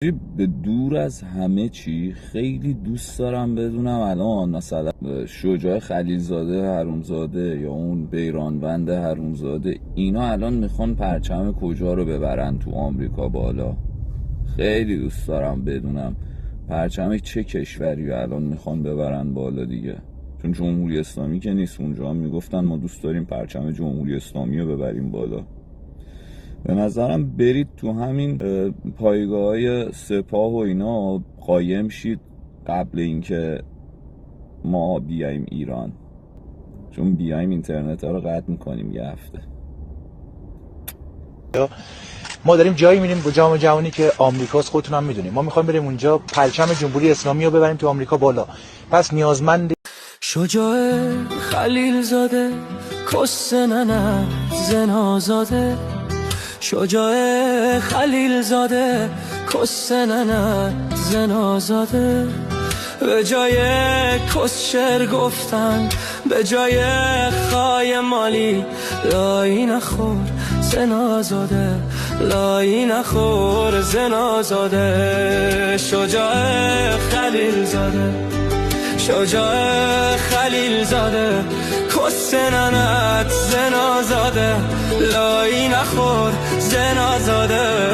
به دور از همه چی خیلی دوست دارم بدونم الان مثلا شجاع خلیلزاده حرومزاده یا اون بیرانوند حرومزاده اینا الان میخوان پرچم کجا رو ببرن تو آمریکا بالا. خیلی دوست دارم بدونم پرچم چه کشوری رو الان میخوان ببرن بالا دیگه، چون جمهوری اسلامی که نیست. اونجا هم میگفتن ما دوست داریم پرچم جمهوری اسلامی رو ببریم بالا. به نظرم برید تو همین پایگاه‌های سپاه و اینا قایم شید قبل اینکه ما بیایم ایران، چون بیایم اینترنت ها رو قطع میکنیم یه هفته. ما داریم جایی میریم به جام جهانی که آمریکاست، خودتون هم میدونیم. ما میخوایم بریم اونجا پرچم جمهوری اسلامی رو ببریم تو آمریکا بالا. پس نیازمند شجاع خلیلزاده کس ننه زن آزاده، شجاع خلیلزاده کس ننه زن آزاده. به جای کسشر گفتن، به جای خای مالی لایی نخور زن آزاده، لایی نخور زن آزاده. شجاع خلیلزاده، شجاع خلیلزاده کس ننت زن آزاده، لایی نخور زن آزاده.